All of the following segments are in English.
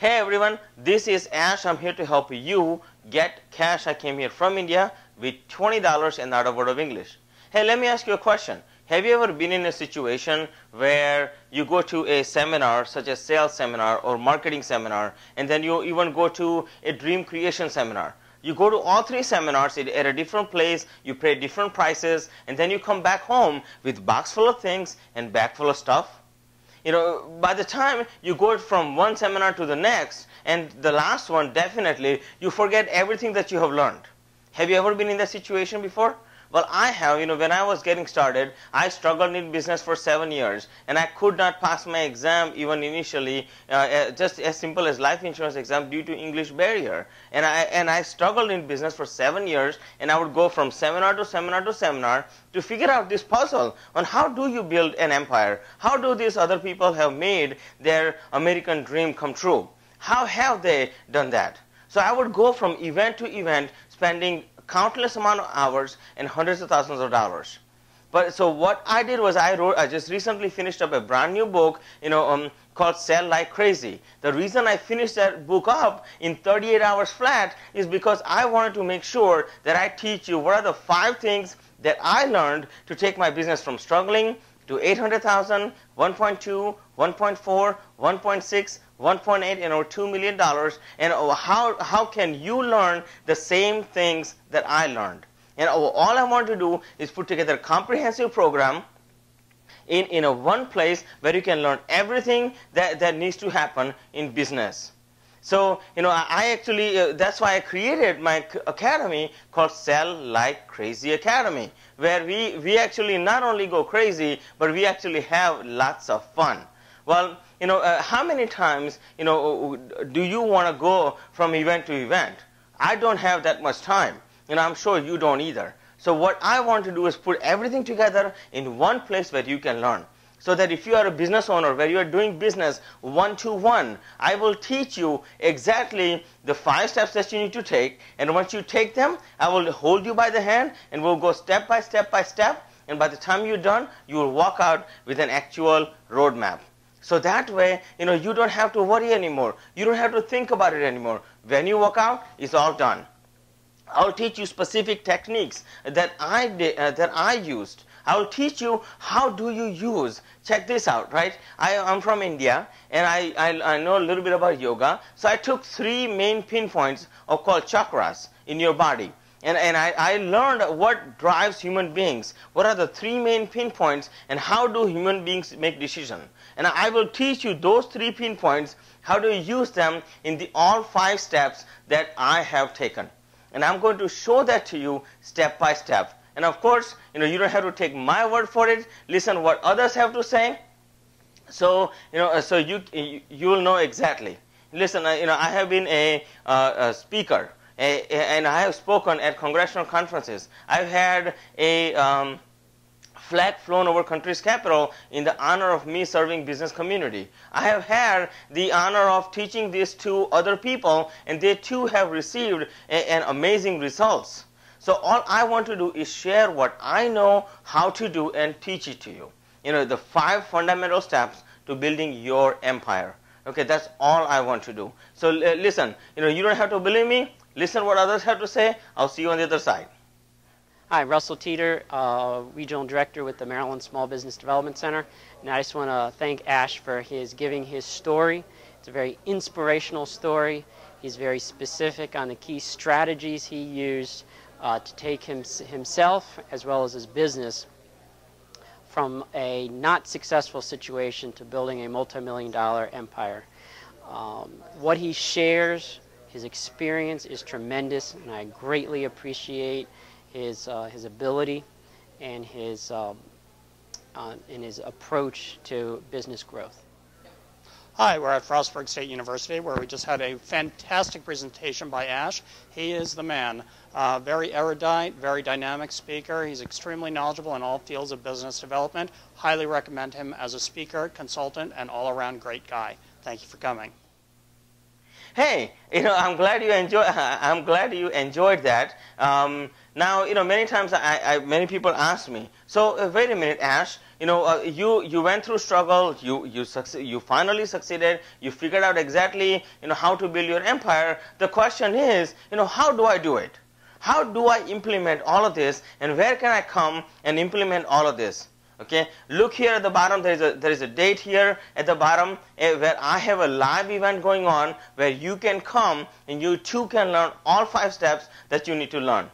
Hey everyone, this is Ash. I'm here to help you get cash. I came here from India with $20 and not a word of English. Hey, let me ask you a question. Have you ever been in a situation where you go to a seminar such as sales seminar or marketing seminar, and then you even go to a dream creation seminar? You go to all three seminars at a different place, you pay different prices, and then you come back home with box full of things and bag full of stuff. You know, by the time you go from one seminar to the next, and the last one, definitely, you forget everything that you have learned. Have you ever been in that situation before? Well, I have. You know, when I was getting started, I struggled in business for 7 years, and I could not pass my exam even initially, just as simple as life insurance exam due to English barrier. And I struggled in business for 7 years, and I would go from seminar to seminar to seminar to figure out this puzzle on how do you build an empire? How do these other people have made their American dream come true? How have they done that? So I would go from event to event, spending countless amount of hours and hundreds of thousands of dollars. But so what I did was I just recently finished up a brand new book, called Sell Like Crazy. The reason I finished that book up in 38 hours flat is because I wanted to make sure that I teach you what are the 5 things that I learned to take my business from struggling to 800,000, 1.2, 1.4, 1.6, 1.8, and over $2 million, and how can you learn the same things that I learned? And all I want to do is put together a comprehensive program in a one place where you can learn everything that needs to happen in business. So, I actually, that's why I created my academy called Sell Like Crazy Academy, where we actually not only go crazy, but we actually have lots of fun. Well, how many times, do you want to go from event to event? I don't have that much time, and I'm sure you don't either. So what I want to do is put everything together in one place where you can learn. So that if you are a business owner where you are doing business one-to-one, I will teach you exactly the 5 steps that you need to take. And once you take them, I will hold you by the hand and we'll go step by step by step. And by the time you're done, you will walk out with an actual roadmap. So that way, you don't have to worry anymore. You don't have to think about it anymore. When you walk out, it's all done. I'll teach you specific techniques that I used. I will teach you how do you use. Check this out, right? I'm from India, and I know a little bit about yoga. So I took 3 main pinpoints called chakras in your body. And I learned what drives human beings. What are the 3 main pinpoints, and how do human beings make decisions? And I will teach you those 3 pinpoints, how to use them in all 5 steps that I have taken. And I'm going to show that to you step by step. And of course, you don't have to take my word for it. Listen what others have to say. So, so you will know exactly. Listen, I have been a speaker, and I have spoken at congressional conferences. I've had a flag flown over country's capital in the honor of me serving business community. I have had the honor of teaching this to other people, and they too have received an amazing results. So all I want to do is share what I know how to do and teach it to you. The 5 fundamental steps to building your empire. Okay, that's all I want to do. So listen, you don't have to believe me. Listen what others have to say. I'll see you on the other side. Hi, Russell Teeter, Regional Director with the Maryland Small Business Development Center. And I just want to thank Ash for giving his story. It's a very inspirational story. He's very specific on the key strategies he used to take himself as well as his business from a not successful situation to building a multi-million-dollar empire. What he shares, his experience is tremendous, and I greatly appreciate his ability and his approach to business growth. Hi, we're at Frostburg State University, where we just had a fantastic presentation by Ash. He is the man. Very erudite, very dynamic speaker. He's extremely knowledgeable in all fields of business development. Highly recommend him as a speaker, consultant, and all-around great guy. Thank you for coming. Hey, I'm glad you enjoyed that. Now, many times many people ask me, so wait a minute, Ash, You went through struggle, you finally succeeded, you figured out exactly how to build your empire. The question is, how do I do it? How do I implement all of this, and where can I come and implement all of this? Okay, look here at the bottom. There is a date here at the bottom where I have a live event going on where you can come and you too can learn all 5 steps that you need to learn.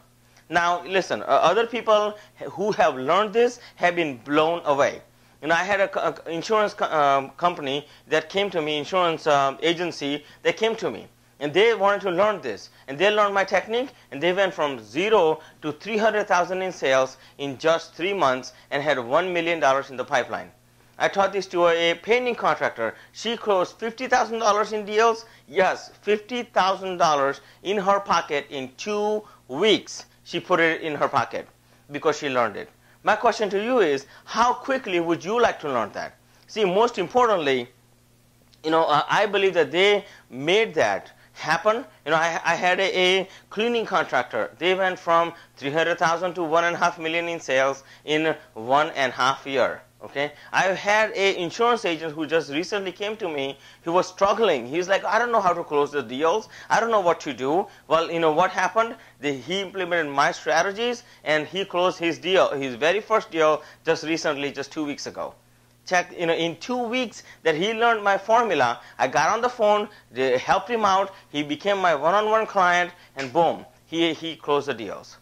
Now listen, other people who have learned this have been blown away. I had an insurance company that came to me, insurance agency that came to me, and they wanted to learn this, and they learned my technique, and they went from 0 to 300,000 in sales in just 3 months and had $1 million in the pipeline. I taught this to a painting contractor. She closed $50,000 in deals. Yes, $50,000 in her pocket in 2 weeks. She put it in her pocket because she learned it. My question to you is, how quickly would you like to learn that? See, most importantly, I believe that they made that happen. I had a cleaning contractor. They went from 300,000 to 1.5 million in sales in 1.5 years. Okay, I had an insurance agent who just recently came to me. He was struggling. He's like, I don't know how to close the deals. I don't know what to do. Well, what happened? He implemented my strategies and he closed his deal, his very first deal, just recently, just 2 weeks ago. Check, in 2 weeks that he learned my formula, I got on the phone, they helped him out, he became my one-on-one client, and boom, he closed the deals.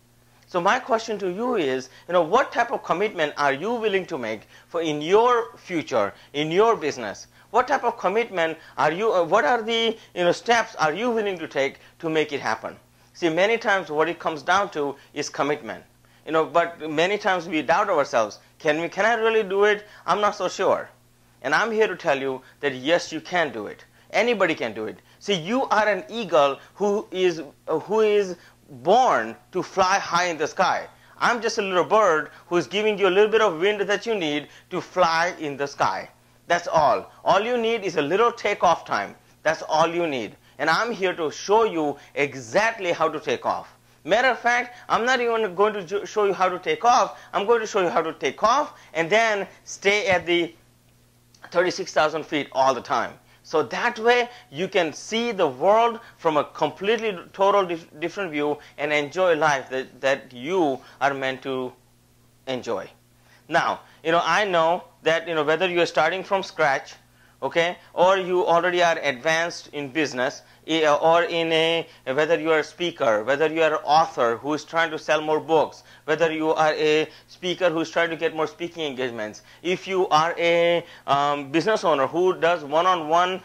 So my question to you is, what type of commitment are you willing to make for in your future, in your business? What type of commitment are you, what are the steps are you willing to take to make it happen? See, many times what it comes down to is commitment. But many times we doubt ourselves. Can I really do it? I'm not so sure. And I'm here to tell you that yes, you can do it. Anybody can do it. See, you are an eagle who is born to fly high in the sky. I'm just a little bird who is giving you a little bit of wind that you need to fly in the sky. That's all. All you need is a little takeoff time. That's all you need. And I'm here to show you exactly how to take off. Matter of fact, I'm not even going to show you how to take off. I'm going to show you how to take off and then stay at the 36,000 feet all the time. So that way you can see the world from a completely different view and enjoy life that you are meant to enjoy. Now, I know that whether you are starting from scratch, okay, or you already are advanced in business, or whether you are a speaker, whether you are an author who is trying to sell more books, whether you are a speaker who is trying to get more speaking engagements, if you are a business owner who does one-on-one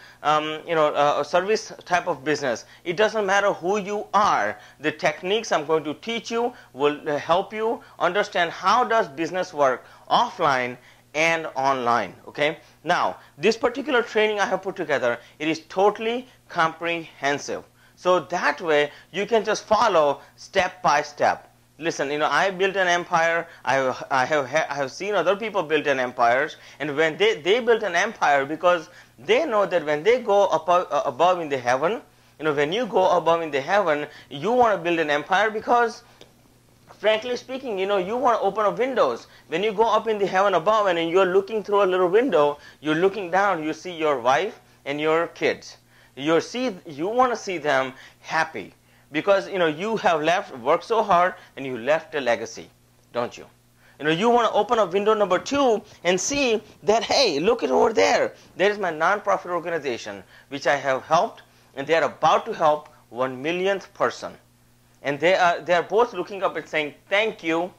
service type of business, it doesn't matter who you are. The techniques I'm going to teach you will help you understand how does business work offline and online. Okay, now this particular training I have put together, it is totally comprehensive, so that way you can just follow step by step. Listen, I built an empire. I have seen other people build an empires, and when they built an empire, because they know that when they go above in the heaven, when you go above in the heaven, you want to build an empire because, frankly speaking, you want to open up windows. When you go up in the heaven above and you're looking through a little window, you're looking down, you see your wife and your kids. You want to see them happy because you have worked so hard and you left a legacy, don't you? You want to open up window number 2 and see that, hey, look at over there. There is my non-profit organization which I have helped, and they are about to help 1 millionth person. And they are both looking up and saying thank you.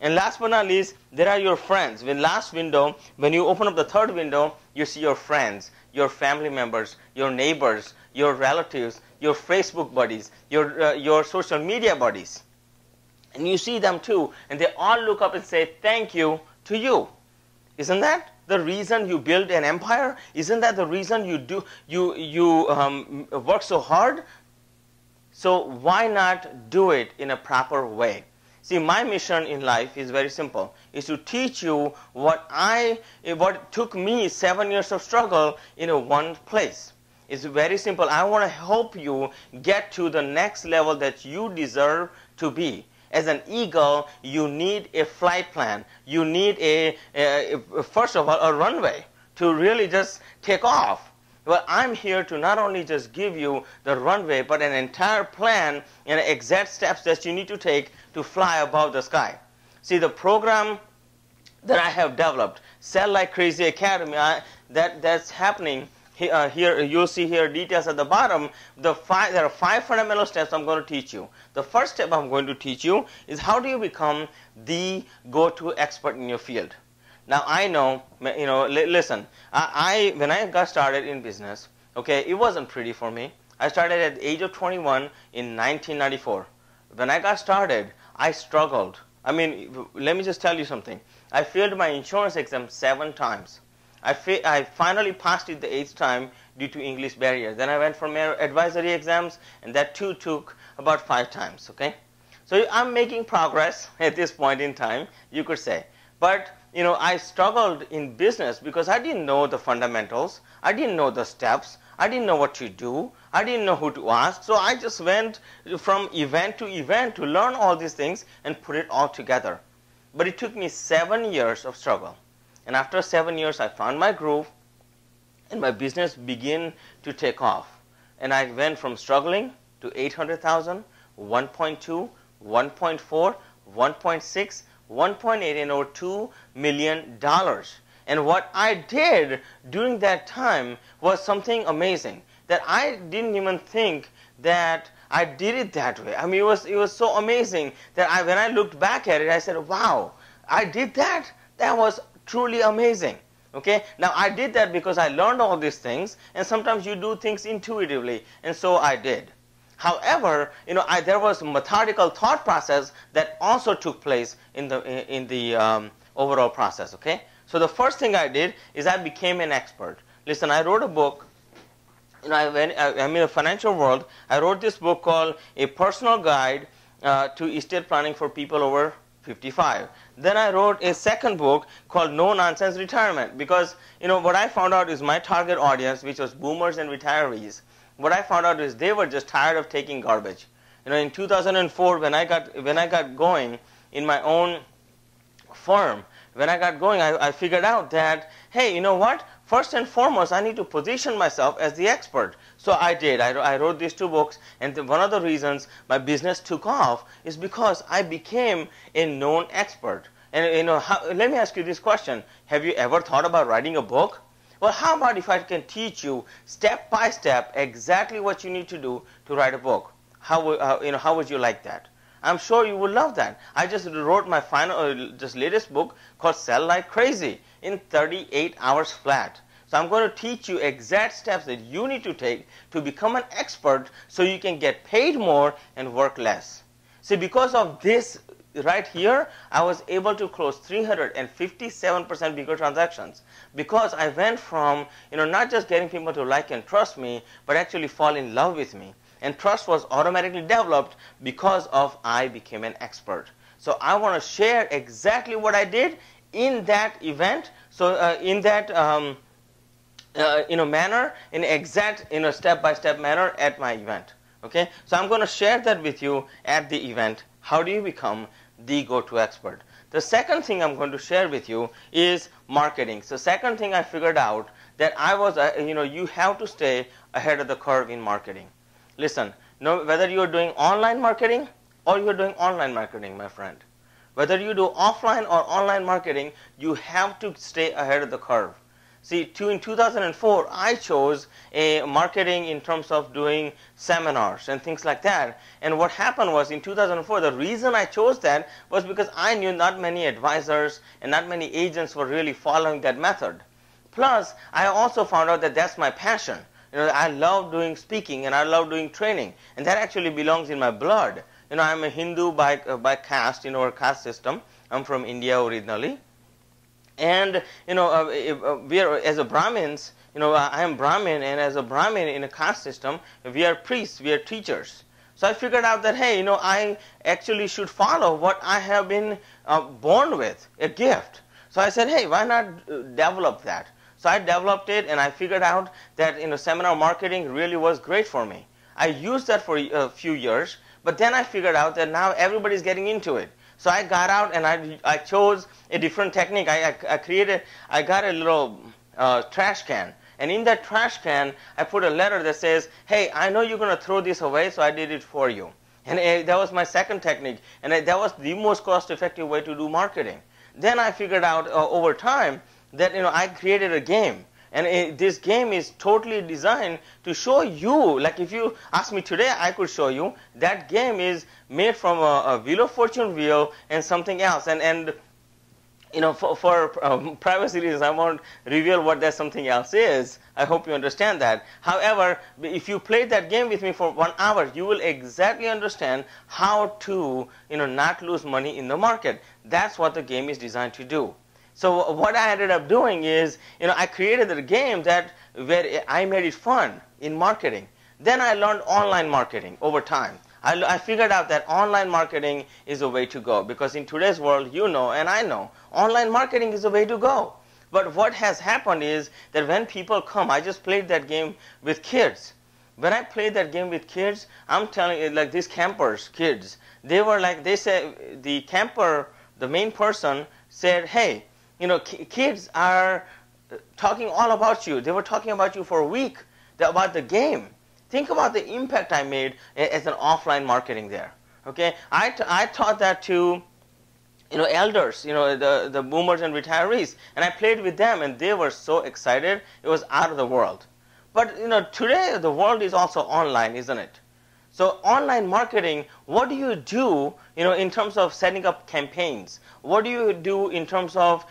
And last but not least, there are your friends. When last window, when you open up the 3rd window, you see your friends, your family members, your neighbors, your relatives, your Facebook buddies, your social media buddies. And you see them too, and they all look up and say thank you to you. Isn't that the reason you build an empire? Isn't that the reason you work so hard? So why not do it in a proper way? See, my mission in life is very simple. Is to teach you what took me 7 years of struggle in one place. It's very simple. I want to help you get to the next level that you deserve to be. As an eagle, you need a flight plan. You need first of all, a runway to really just take off. Well, I'm here to not only just give you the runway, but an entire plan and exact steps that you need to take to fly above the sky. See, the program that I have developed, Sell Like Crazy Academy, that's happening. Here you'll see here details at the bottom. There are 5 fundamental steps I'm going to teach you. The first step I'm going to teach you is how do you become the go-to expert in your field. Now I know, listen, when I got started in business, okay, it wasn't pretty for me. I started at the age of 21 in 1994. When I got started, I struggled. I mean, let me just tell you something. I failed my insurance exam 7 times. I finally passed it the 8th time due to English barrier. Then I went for advisory exams, and that too took about 5 times. Okay, so I'm making progress at this point in time, you could say. But I struggled in business because I didn't know the fundamentals. I didn't know the steps. I didn't know what to do. I didn't know who to ask. So I just went from event to learn all these things and put it all together. But it took me 7 years of struggle. And after 7 years, I found my groove, and my business began to take off. And I went from struggling to 800,000, 1.2, 1.4, 1.6, 1.8, and over $2 million. And what I did during that time was something amazing that I didn't even think that I did it that way. I mean, it was so amazing that when I looked back at it, I said, wow, I did that? That was truly amazing. Okay, now I did that because I learned all these things, and sometimes you do things intuitively, and so I did. However, there was a methodical thought process that also took place in the overall process. Okay, so the first thing I did is I became an expert. Listen, I wrote a book. I'm in the financial world. I wrote this book called A Personal Guide to Estate Planning for People Over 55. Then I wrote a second book called No Nonsense Retirement, because what I found out is my target audience, which was boomers and retirees, what I found out is they were just tired of taking garbage. In 2004, when I got going in my own firm, I figured out that, hey, you know what? First and foremost, I need to position myself as the expert. So I did. I wrote these 2 books, and one of the reasons my business took off is because I became a known expert. And let me ask you this question: have you ever thought about writing a book? Well, how about if I can teach you step by step exactly what you need to do to write a book? How would you like that? I'm sure you would love that. I just wrote my latest book called Sell Like Crazy in 38 hours flat. So I'm going to teach you exact steps that you need to take to become an expert so you can get paid more and work less. See, because of this right here, I was able to close 357% bigger transactions, because I went from not just getting people to like and trust me, but actually fall in love with me. And trust was automatically developed because of I became an expert. So I want to share exactly what I did in that event. So in that manner, in exact step-by-step manner at my event. Okay. So I'm going to share that with you at the event. How do you become the go-to expert? The second thing I'm going to share with you is marketing. So second thing I figured out that I was you have to stay ahead of the curve in marketing. Listen, whether you're doing online marketing or you're doing online marketing, my friend, whether you do offline or online marketing, you have to stay ahead of the curve. See, in 2004, I chose a marketing in terms of doing seminars and things like that. And what happened was in 2004, the reason I chose that was because I knew not many advisors and not many agents were really following that method. Plus, I also found out that that's my passion. I love doing speaking and I love doing training, and that actually belongs in my blood. I'm a Hindu by caste, our caste system. I'm from India originally, and we are, as a Brahmins, I am Brahmin, and as a Brahmin in a caste system, we are priests, we are teachers. So I figured out that, hey, I actually should follow what I have been born with, a gift. So I said, hey, why not develop that? So I developed it, and I figured out that seminar marketing really was great for me. I used that for a few years, But then I figured out that now everybody's getting into it. So I got out and I chose a different technique. I got a little trash can. And in that trash can, I put a letter that says, hey, I know you're going to throw this away, so I did it for you. And that was my second technique. And that was the most cost-effective way to do marketing. Then I figured out over time that I created a game. And this game is totally designed to show you, like if you ask me today, I could show you. That game is made from a Wheel of Fortune wheel and something else. And for privacy reasons, I won't reveal what that something else is. I hope you understand that. However, if you play that game with me for 1 hour, you will exactly understand how to not lose money in the market. That's what the game is designed to do. So what I ended up doing is, I created a game where I made it fun in marketing. Then I learned online marketing over time. I figured out that online marketing is a way to go, because in today's world, and I know, online marketing is the way to go. But what has happened is that when people come, I just played that game with kids. When I played that game with kids, I'm telling you, like these campers, kids, they said, the main person said, hey, kids are talking all about you. They were talking about you for a week, about the game. Think about the impact I made as an offline marketing there. Okay, I taught that to elders, the boomers and retirees, and I played with them, and they were so excited. It was out of the world. But today the world is also online, isn't it? So online marketing, what do you do, in terms of setting up campaigns? What do you do in terms of,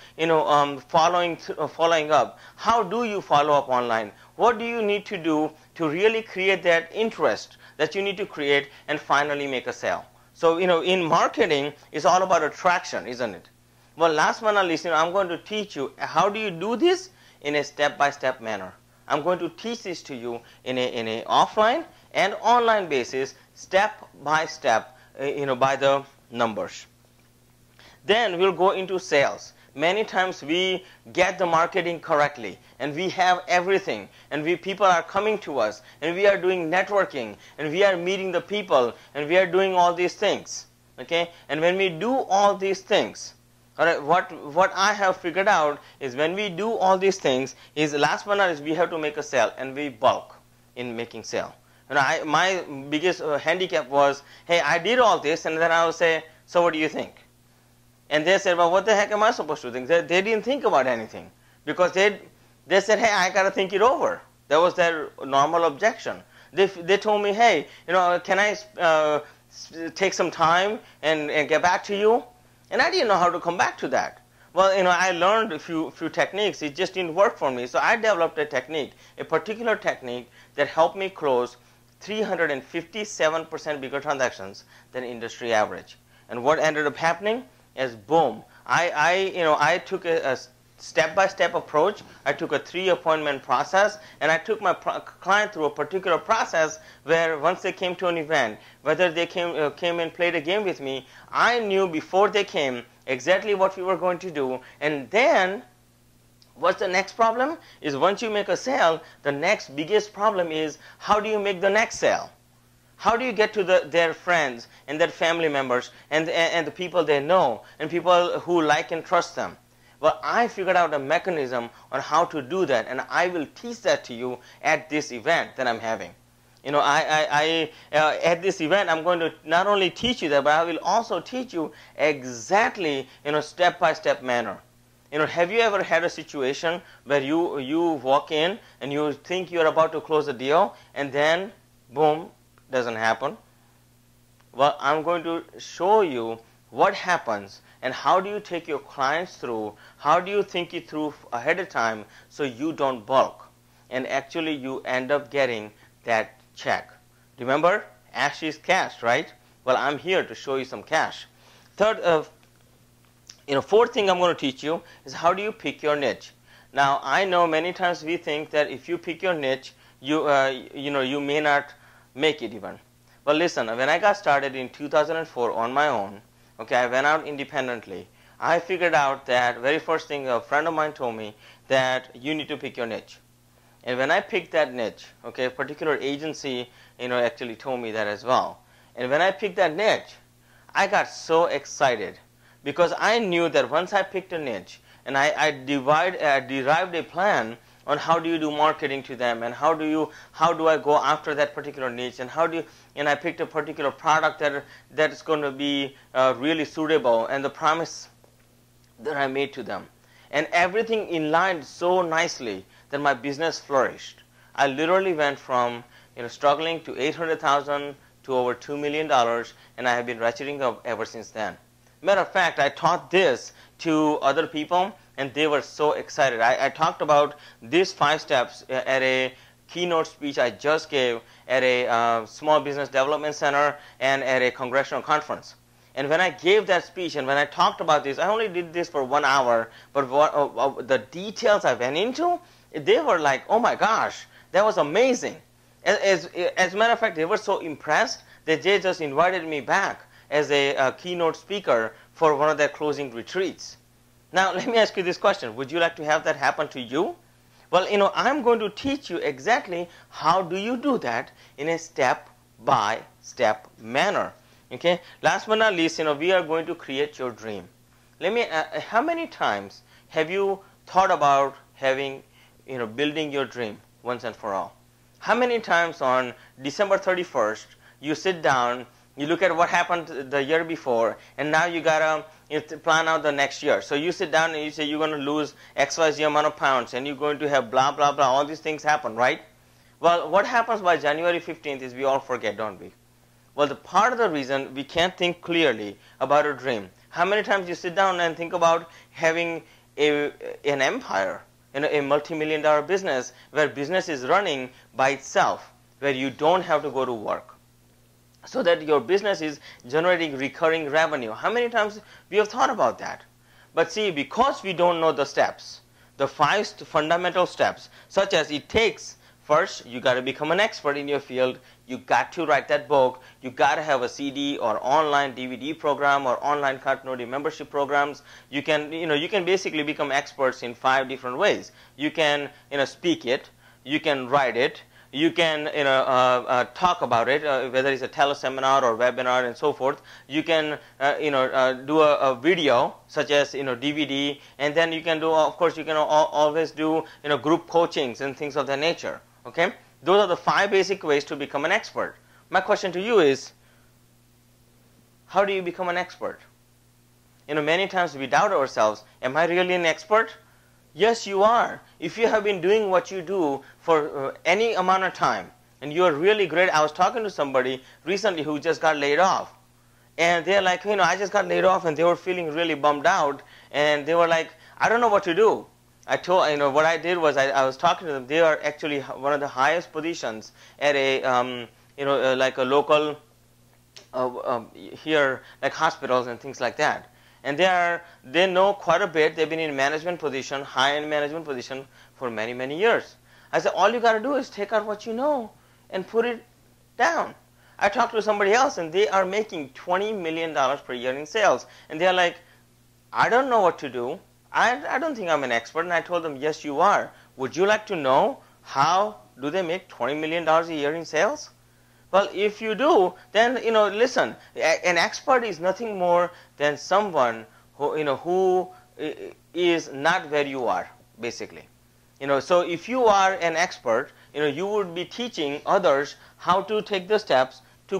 following up? How do you follow up online? What do you need to do to really create that interest that you need to create and finally make a sale? So, in marketing, it's all about attraction, isn't it? Well, last but not least, I'm going to teach you how do you do this in a step-by-step manner. I'm going to teach this to you in a offline and online basis, step by step, by the numbers. Then we'll go into sales. Many times we get the marketing correctly, and we have everything, and people are coming to us, and we are doing networking, and we are meeting the people, and we are doing all these things. Okay, and when we do all these things, all right, what I have figured out is when we do all these things, is last but not least, we have to make a sale, and we bulk in making sale. My biggest handicap was, hey, I did all this, and then I would say, so what do you think? And they said, well, what the heck am I supposed to think? They didn't think about anything, because they said, hey, I got to think it over. That was their normal objection. They told me, hey, can I take some time and get back to you? And I didn't know how to come back to that. Well, I learned a few techniques. It just didn't work for me. So I developed a particular technique that helped me close 357% bigger transactions than industry average. And what ended up happening is, boom, I took a step-by-step approach. I took a 3-appointment process, and I took my client through a particular process where once they came to an event, whether they came and played a game with me, I knew before they came exactly what we were going to do. And then what's the next problem? Is once you make a sale, the next biggest problem is, how do you make the next sale? How do you get to their friends and their family members and the people they know and people who like and trust them? Well, I figured out a mechanism on how to do that, and I will teach that to you at this event that I'm having. At this event, I'm going to not only teach you that, but I will also teach you exactly in a step-by-step manner. Have you ever had a situation where you walk in and you think you're about to close a deal, and then, boom, doesn't happen? Well, I'm going to show you what happens and how do you take your clients through, how do you think it through ahead of time so you don't bulk and actually you end up getting that check. Remember, ash is cash, right? Well, I'm here to show you some cash. Fourth thing I'm going to teach you is how do you pick your niche. Now, I know many times we think that if you pick your niche, you may not make it even. Well, listen, when I got started in 2004 on my own, okay, I went out independently. I figured out that very first thing a friend of mine told me that you need to pick your niche. And when I picked that niche, okay, a particular agency, actually told me that as well. And when I picked that niche, I got so excited because I knew that once I picked a niche and I derived a plan on how do you do marketing to them, and how do I go after that particular niche, and and I picked a particular product that is going to be really suitable, and the promise that I made to them, and everything in line so nicely that my business flourished. I literally went from struggling to 800,000 to over $2 million, and I have been ratcheting up ever since then. Matter of fact, I taught this to other people, and they were so excited. I talked about these 5 steps at a keynote speech I just gave at a small business development center and at a congressional conference. And when I gave that speech and when I talked about this, I only did this for 1 hour, but the details I went into, they were like, oh my gosh, that was amazing. As a matter of fact, they were so impressed that they just invited me back as a keynote speaker for one of their closing retreats. Now, let me ask you this question. Would you like to have that happen to you? Well, I'm going to teach you exactly how do you do that in a step-by-step manner. Okay. Last but not least, we are going to create your dream. How many times have you thought about building your dream once and for all? How many times on December 31st you sit down, you look at what happened the year before, and now you gotta plan out the next year. So you sit down and you say you're going to lose XYZ amount of pounds, and you're going to have blah blah blah. All these things happen, right? Well, what happens by January 15th is we all forget, don't we? Well, the part of the reason we can't think clearly about a dream. How many times you sit down and think about having an empire, a multi-million-dollar business where business is running by itself, where you don't have to go to work, so that your business is generating recurring revenue. How many times we have thought about that? But see, because we don't know the steps, the 5 fundamental steps, such as it takes, first, you got to become an expert in your field. You got to write that book. You got to have a CD or online DVD program or online continuity membership programs. You can basically become experts in 5 different ways. You can speak it. You can write it. You can talk about it, whether it's a teleseminar or webinar and so forth. You can do a video such as DVD, and then you can do, of course, you can always do group coachings and things of that nature. Okay, those are the 5 basic ways to become an expert. My question to you is, how do you become an expert? Many times we doubt ourselves. Am I really an expert? Yes, you are. If you have been doing what you do for any amount of time, and you are really great. I was talking to somebody recently who just got laid off, and they're like, I just got laid off, and they were feeling really bummed out, and they were like, I don't know what to do. I told, what I did was I was talking to them. They are actually one of the highest positions at a, like a local here, like hospitals and things like that. And they know quite a bit. They've been in management position, high-end management position for many, many years. I said, all you got to do is take out what you know and put it down. I talked to somebody else, and they are making $20 million per year in sales. And they're like, I don't know what to do. I don't think I'm an expert. And I told them, yes, you are. Would you like to know how do they make $20 million a year in sales? Well, if you do, then, listen, an expert is nothing more than someone who is not where you are, basically. So if you are an expert, you would be teaching others how to take the steps to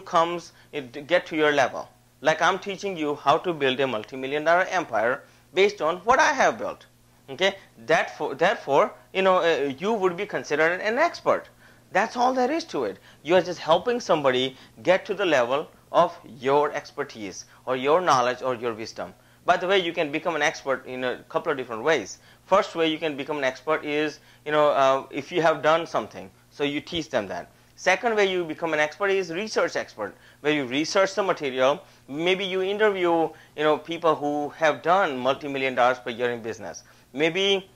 get to your level. Like I'm teaching you how to build a multi-million-dollar empire based on what I have built. Okay, therefore, you would be considered an expert. That's all there is to it. You are just helping somebody get to the level of your expertise or your knowledge or your wisdom. By the way, you can become an expert in a couple of different ways. First way you can become an expert is, if you have done something, so you teach them that. Second way you become an expert is research expert, where you research the material. Maybe you interview, people who have done multi-million dollars per year in business. Maybe,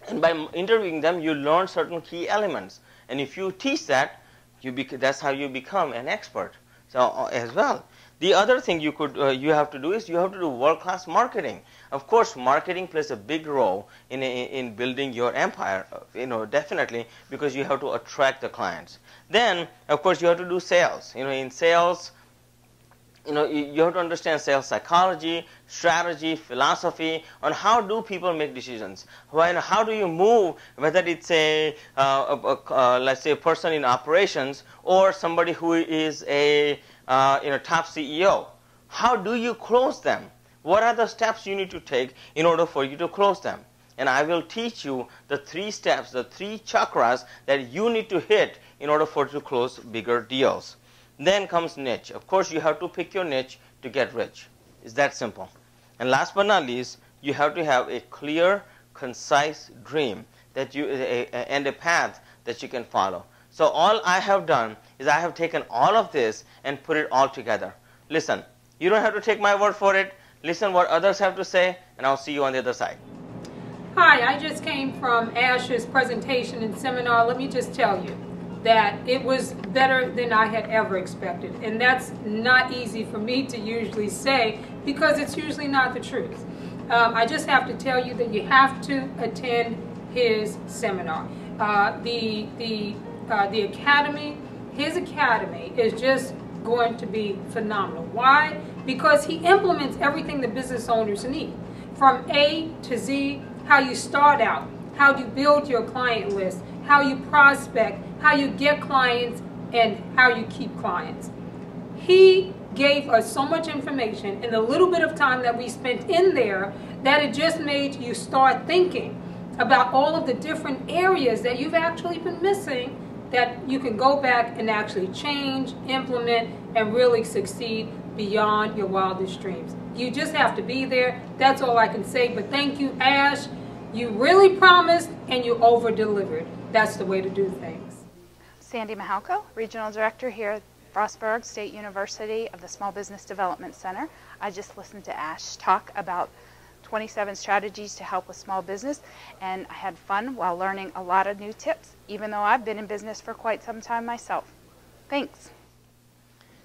and by interviewing them, you learn certain key elements. And if you teach that, that's how you become an expert. So as well, the other thing you have to do is you have to do world-class marketing. Of course, marketing plays a big role in building your empire. Definitely, because you have to attract the clients. Then, of course, you have to do sales. In sales, you have to understand sales psychology, strategy, philosophy on how do people make decisions. How do you move, whether it's let's say a person in operations or somebody who is a top CEO. How do you close them? What are the steps you need to take in order for you to close them? And I will teach you the 3 steps, the 3 chakras that you need to hit in order for you to close bigger deals. Then comes niche. Of course, you have to pick your niche to get rich. It's that simple. And last but not least, you have to have a clear, concise dream that and a path that you can follow. So all I have done is I have taken all of this and put it all together. Listen, you don't have to take my word for it. Listen what others have to say, and I'll see you on the other side. Hi, I just came from Ash's presentation and seminar. Let me just tell you that it was better than I had ever expected. And that's not easy for me to usually say because it's usually not the truth. I just have to tell you that you have to attend his seminar. The academy, his academy is just going to be phenomenal. Why? Because he implements everything the business owners need. From A to Z, how you start out, how you build your client list, how you prospect, how you get clients, and how you keep clients. He gave us so much information in the little bit of time that we spent in there that it just made you start thinking about all of the different areas that you've actually been missing that you can go back and actually change, implement, and really succeed beyond your wildest dreams. You just have to be there. That's all I can say. But thank you, Ash. You really promised and you over-delivered. That's the way to do things. Sandy Mahalko, Regional Director here at Frostburg State University of the Small Business Development Center. I just listened to Ash talk about 27 strategies to help with small business, and I had fun while learning a lot of new tips, even though I've been in business for quite some time myself. Thanks.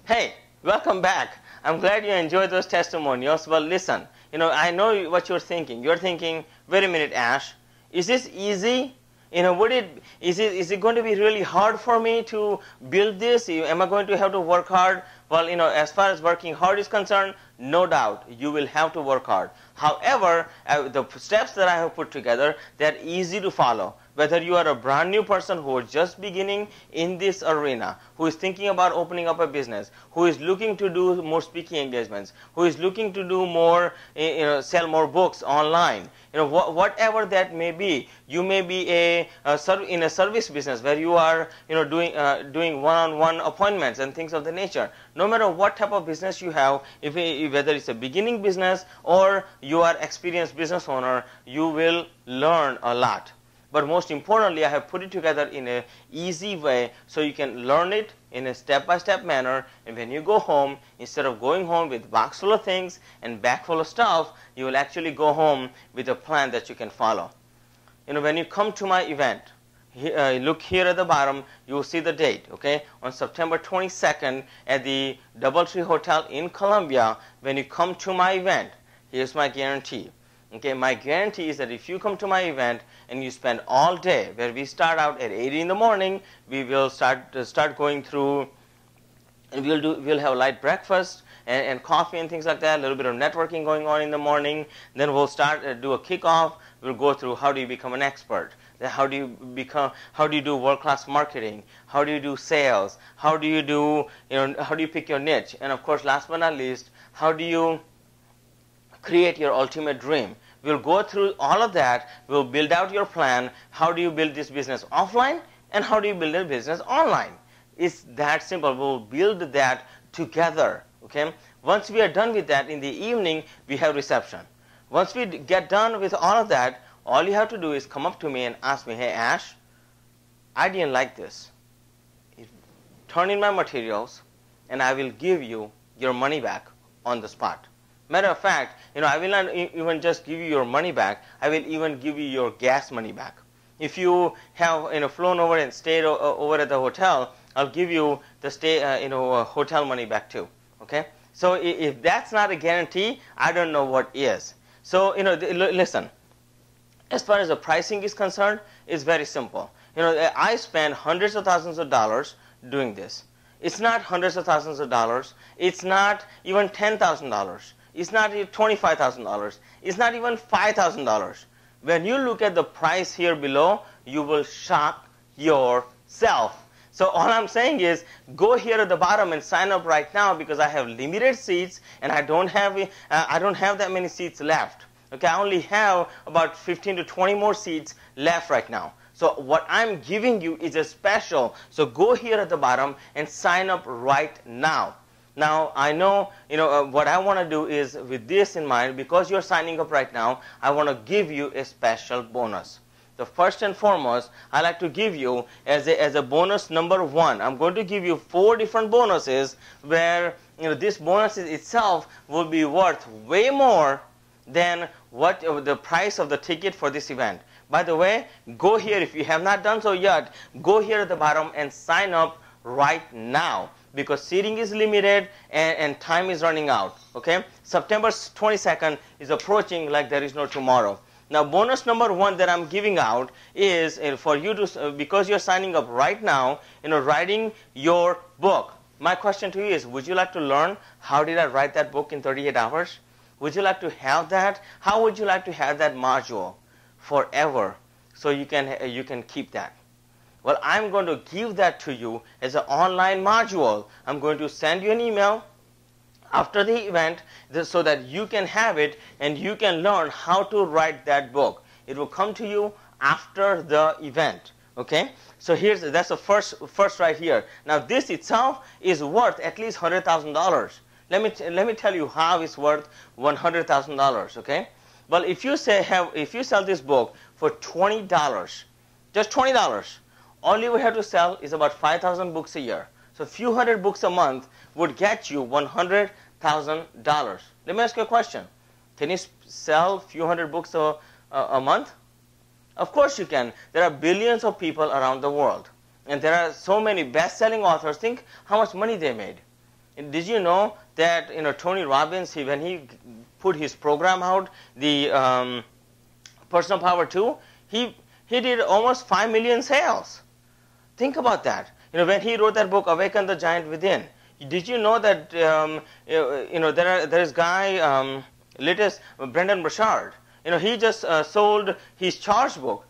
Hey, welcome back. I'm glad you enjoyed those testimonials. Well, listen, I know what you're thinking. You're thinking, wait a minute, Ash, is this easy? Is it going to be really hard for me to build this? Am I going to have to work hard? Well, as far as working hard is concerned, no doubt you will have to work hard. However, the steps that I have put together, they're easy to follow. Whether you are a brand new person who is just beginning in this arena, who is thinking about opening up a business, who is looking to do more speaking engagements, who is looking to do more, sell more books online, whatever that may be. You may be in a service business where you are, doing one-on-one appointments and things of the nature. No matter what type of business you have, whether it's a beginning business or you are experienced business owner, you will learn a lot. But most importantly, I have put it together in an easy way so you can learn it in a step-by-step manner. And when you go home, instead of going home with a box full of things and bag full of stuff, you will actually go home with a plan that you can follow. When you come to my event, look here at the bottom, you will see the date, okay? On September 22nd at the DoubleTree Hotel in Columbia, when you come to my event, here's my guarantee. Okay, my guarantee is that if you come to my event and you spend all day, where we start out at 8 in the morning, we will start going through, and we'll have a light breakfast and coffee and things like that, a little bit of networking going on in the morning. Then we'll start do a kickoff. We'll go through how do you become an expert, how do you do world-class marketing, how do you do sales, how do you pick your niche, and of course, last but not least, how do you create your ultimate dream. We'll go through all of that. We'll build out your plan. How do you build this business offline, and how do you build a business online? It's that simple. We'll build that together. Okay. Once we are done with that, in the evening we have reception. Once we get done with all of that, all you have to do is come up to me and ask me, hey Ash, I didn't like this. Turn in my materials, and I will give you your money back on the spot. Matter of fact, I will not even just give you your money back. I will even give you your gas money back. If you have flown over and stayed over at the hotel, I'll give you the hotel money back too. Okay. So if that's not a guarantee, I don't know what is. So listen. As far as the pricing is concerned, it's very simple. I spend hundreds of thousands of dollars doing this. It's not hundreds of thousands of dollars. It's not even $10,000. It's not even $25,000. It's not even $5,000. When you look at the price here below, you will shock yourself. So all I'm saying is go here at the bottom and sign up right now, because I have limited seats and I don't have that many seats left. Okay, I only have about 15 to 20 more seats left right now. So what I'm giving you is a special. So go here at the bottom and sign up right now. Now I know, what I want to do is, with this in mind, because you're signing up right now, I want to give you a special bonus. The first and foremost, I like to give you as a bonus number 1. I'm going to give you 4 different bonuses where this bonus itself will be worth way more than what the price of the ticket for this event. By the way, go here, if you have not done so yet, go here at the bottom and sign up right now, because seating is limited and time is running out. Okay, September 22nd is approaching like there is no tomorrow. Now bonus number 1 that I'm giving out is for you to, because you're signing up right now, writing your book. My question to you is, would you like to learn how did I write that book in 38 hours? Would you like to have that? How would you like to have that module forever, so you can keep that? Well, I'm going to give that to you as an online module. I'm going to send you an email after the event so that you can have it and you can learn how to write that book. It will come to you after the event. Okay, so that's the first right here. Now this itself is worth at least $100,000. Let me tell you how it's worth $100,000. Okay, well, if you sell this book for $20, just $20, all you have to sell is about 5,000 books a year. So a few hundred books a month would get you $100,000. Let me ask you a question. Can you sell a few hundred books a month? Of course you can. There are billions of people around the world. And there are so many best-selling authors. Think how much money they made. And did you know that Tony Robbins, when he put his program out, the Personal Power 2, he did almost 5 million sales. Think about that. When he wrote that book, Awaken the Giant Within, did you know that there is guy latest Brendan Burchard. He just sold his charge book,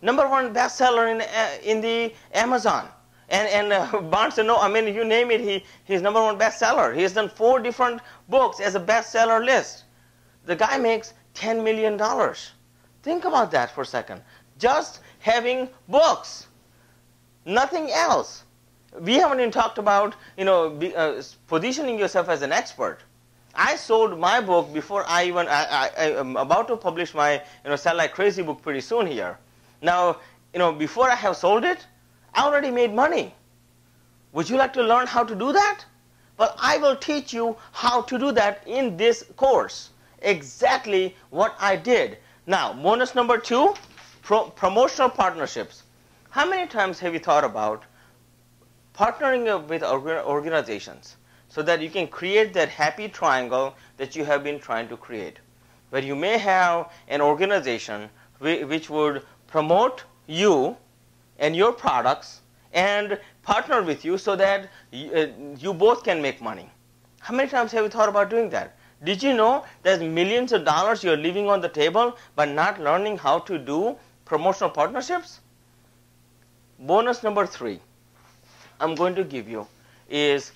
#1 bestseller in the Amazon, and Barnes & Noble. I mean, you name it, he's #1 bestseller. He has done 4 different books as a bestseller list. The guy makes $10 million. Think about that for a second. Just having books, nothing else. We haven't even talked about positioning yourself as an expert. I sold my book before I am about to publish my Sell Like Crazy book pretty soon here. Now, before I have sold it, I already made money. Would you like to learn how to do that? Well, I will teach you how to do that in this course. Exactly what I did. Now, bonus number 2, promotional partnerships. How many times have you thought about partnering with organizations so that you can create that happy triangle that you have been trying to create, where you may have an organization which would promote you and your products and partner with you so that you both can make money? How many times have you thought about doing that? Did you know there's millions of dollars you're leaving on the table by not learning how to do promotional partnerships? Bonus number 3 I'm going to give you is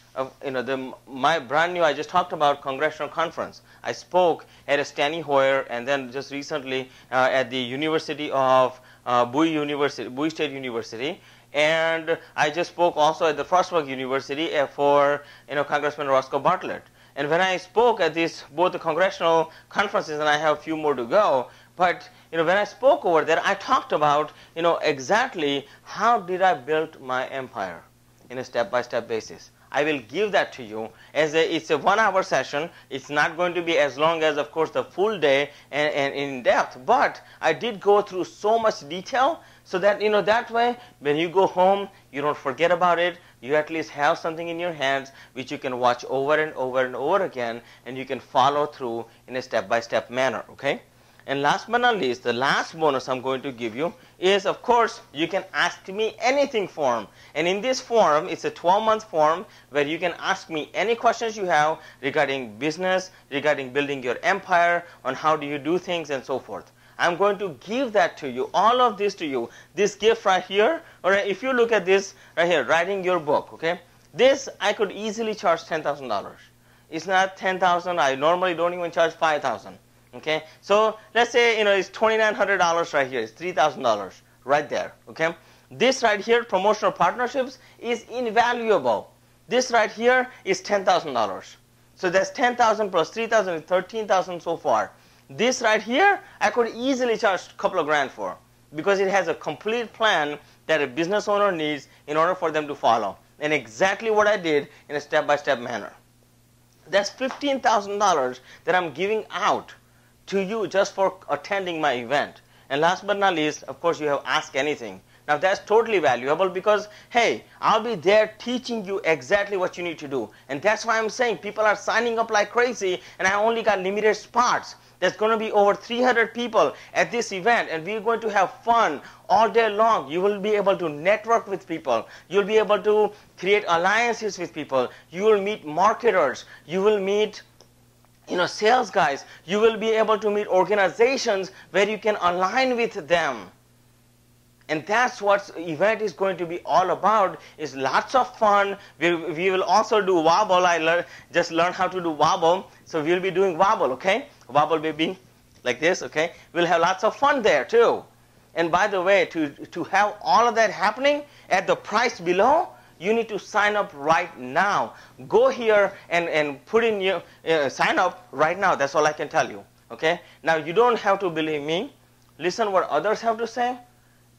my brand new, I just talked about congressional conference. I spoke at a Stany Hoyer and then just recently at the University of Bowie State University, and I just spoke also at the Frostburg University for Congressman Roscoe Bartlett. And when I spoke at both the congressional conferences, and I have a few more to go, but when I spoke over there, I talked about exactly how did I build my empire in a step-by-step basis. I will give that to you it's a 1-hour session. It's not going to be as long as, of course, the full day and in depth, but I did go through so much detail so that that way when you go home you don't forget about it. You at least have something in your hands which you can watch over and over and over again, and you can follow through in a step-by-step manner. Okay. And last but not least, the last bonus I'm going to give you is, of course, you can ask me anything form. And in this form, it's a 12-month form where you can ask me any questions you have regarding business, regarding building your empire, on how do you do things, and so forth. I'm going to give that to you, all of this to you. This gift right here, or if you look at this right here, writing your book, okay? This I could easily charge $10,000. It's not $10,000. I normally don't even charge $5,000. Okay, so let's say it's $2,900 right here. It's $3,000 right there. Okay, this right here, promotional partnerships, is invaluable. This right here is $10,000. So that's 10,000 plus 3,000 is 13,000 so far. This right here, I could easily charge a couple of grand for, because it has a complete plan that a business owner needs in order for them to follow, and exactly what I did in a step-by-step manner. That's $15,000 that I'm giving out to you just for attending my event. And last but not least, of course, you have Ask Anything. Now that's totally valuable because, hey, I'll be there teaching you exactly what you need to do. And that's why I'm saying people are signing up like crazy, and I only got limited spots. There's going to be over 300 people at this event, and we're going to have fun all day long. You will be able to network with people. You'll be able to create alliances with people. You will meet marketers. You will meet sales guys. You will be able to meet organizations where you can align with them. And that's what event is going to be all about, is lots of fun. We will also do wobble. Just learned how to do wobble. So we'll be doing wobble, okay? Wobble baby, like this, okay? We'll have lots of fun there too. And by the way, to have all of that happening at the price below, you need to sign up right now. Go here and put in your sign up right now. That's all I can tell you. Okay? Now you don't have to believe me. Listen what others have to say,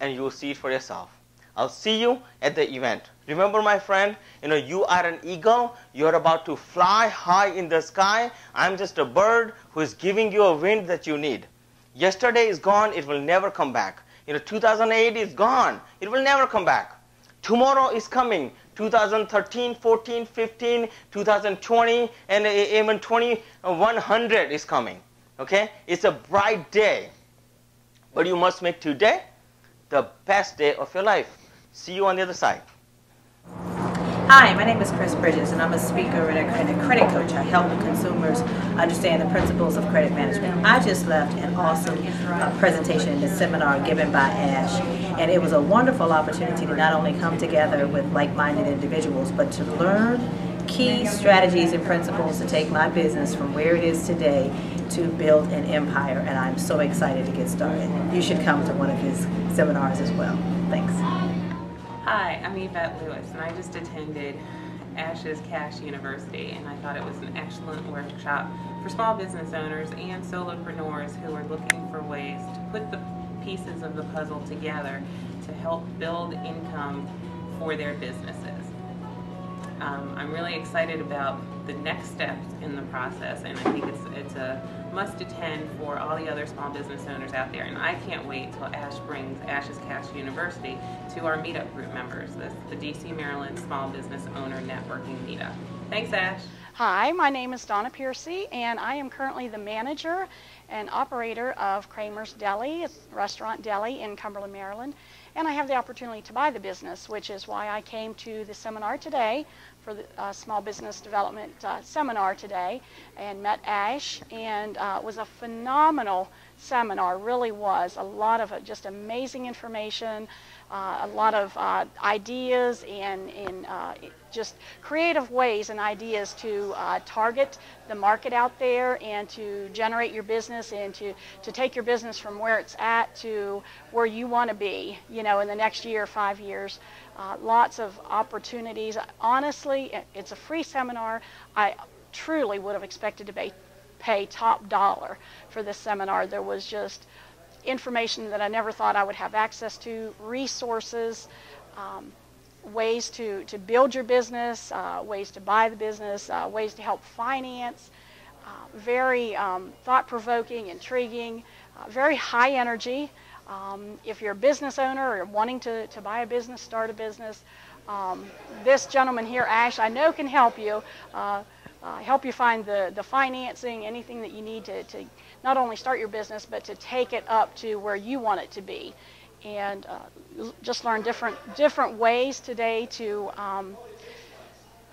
and you will see it for yourself. I'll see you at the event. Remember, my friend, you are an eagle. You're about to fly high in the sky. I'm just a bird who is giving you a wind that you need. Yesterday is gone. It will never come back. 2008 is gone. It will never come back. Tomorrow is coming, 2013, 14, 15, 2020, and even 2100 is coming. Okay? It's a bright day. But you must make today the best day of your life. See you on the other side. Hi, my name is Chris Bridges, and I'm a speaker and a credit coach. I help consumers understand the principles of credit management. I just left an awesome presentation in the seminar given by Ash, and it was a wonderful opportunity to not only come together with like-minded individuals, but to learn key strategies and principles to take my business from where it is today to build an empire, and I'm so excited to get started. You should come to one of his seminars as well. Thanks. Hi, I'm Yvette Lewis, and I just attended Ash's Cash University, and I thought it was an excellent workshop for small business owners and solopreneurs who are looking for ways to put the pieces of the puzzle together to help build income for their businesses. I'm really excited about the next steps in the process, and I think it's a must attend for all the other small business owners out there. And I can't wait till Ash brings Ash's Cash University to our meetup group members, the DC Maryland Small Business Owner Networking Meetup. Thanks, Ash. Hi, my name is Donna Piercy, and I am currently the manager and operator of Kramer's Deli, a restaurant deli in Cumberland, Maryland. And I have the opportunity to buy the business, which is why I came to the seminar today, for the Small Business Development Seminar today, and met Ash, and it was a phenomenal seminar, really was. A lot of just amazing information, a lot of ideas and just creative ways and ideas to target the market out there and to generate your business and to take your business from where it's at to where you want to be, in the next year, 5 years. Lots of opportunities. Honestly, it's a free seminar. I truly would have expected to pay top dollar for this seminar. There was just information that I never thought I would have access to, resources, ways to build your business, ways to buy the business, ways to help finance. Very thought-provoking, intriguing, very high energy. If you're a business owner or wanting to buy a business, start a business, this gentleman here, Ash, I know can help you find the financing, anything that you need to not only start your business, but to take it up to where you want it to be. And just learn different ways today to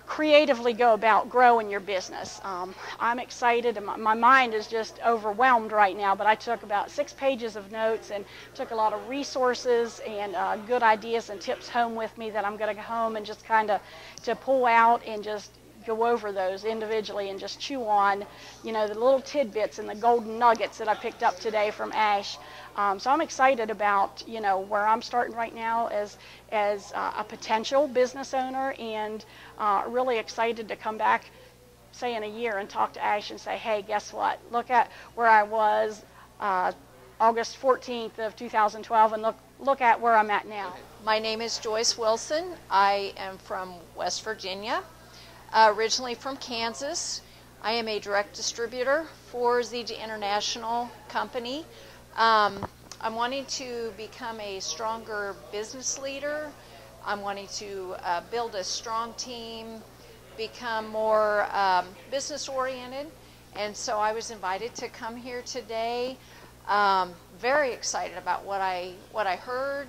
creatively go about growing your business. I'm excited, and my mind is just overwhelmed right now, but I took about 6 pages of notes and took a lot of resources and good ideas and tips home with me that I'm going to go home and just kind of to pull out and just go over those individually and just chew on, you know, the little tidbits and the golden nuggets that I picked up today from Ash. So I'm excited about, you know, where I'm starting right now as a potential business owner, and really excited to come back, say in a year, and talk to Ash and say, hey, guess what? Look at where I was August 14th of 2012, and look at where I'm at now. My name is Joyce Wilson. I am from West Virginia, originally from Kansas. I am a direct distributor for ZG International Company. I'm wanting to become a stronger business leader. I'm wanting to build a strong team, become more business oriented, and so I was invited to come here today. Very excited about what I heard.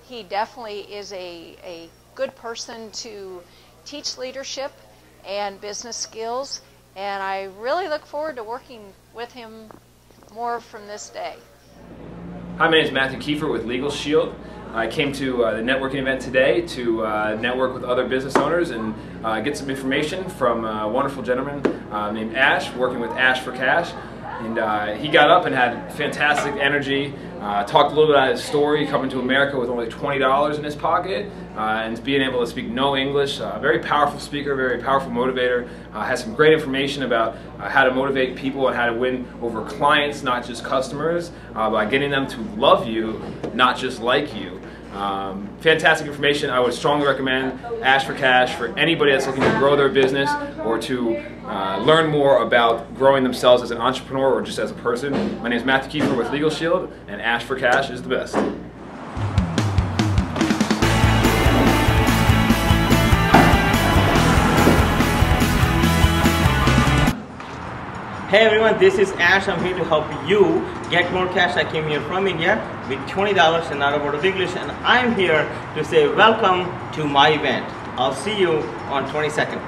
He definitely is a good person to teach leadership and business skills, and I really look forward to working with him more from this day. Hi, my name is Matthew Kiefer with Legal Shield. I came to the networking event today to network with other business owners and get some information from a wonderful gentleman named Ash, working with Ash for Cash. And he got up and had fantastic energy, talked a little bit about his story, coming to America with only $20 in his pocket, and being able to speak no English. Very powerful speaker, very powerful motivator, has some great information about how to motivate people and how to win over clients, not just customers, by getting them to love you, not just like you. Fantastic information. I would strongly recommend Ash for Cash for anybody that's looking to grow their business or to learn more about growing themselves as an entrepreneur or just as a person. My name is Matthew Kiefer with Legal Shield, and Ash for Cash is the best. Hey everyone, this is Ash. I'm here to help you get more cash. I came here from India with $20 and not a word of English, and I'm here to say welcome to my event. I'll see you on 22nd.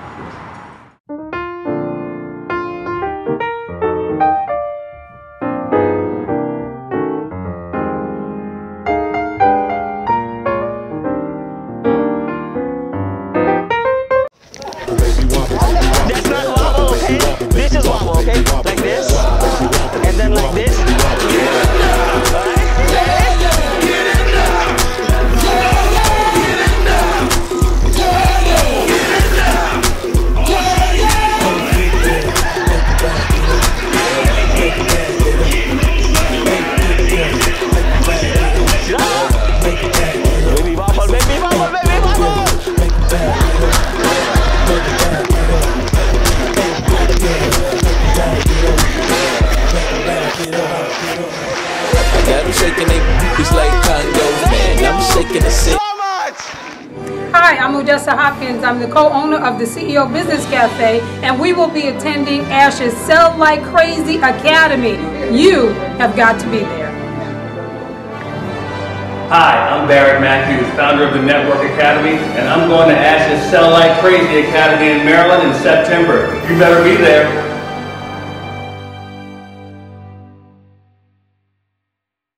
That's not wobble, okay? This is wobble, okay? Like this, and then like this. Baby wobble, baby wobble, baby wobble. Got them shaking they booties like Congos, man. I'm shaking the city. Hi, I'm Odessa Hopkins. I'm the co-owner of the CEO Business Cafe, and we will be attending Ash's Sell Like Crazy Academy. You have got to be there. Hi, I'm Barrett Matthews, founder of the Network Academy, and I'm going to Ash's Sell Like Crazy Academy in Maryland in September. You better be there.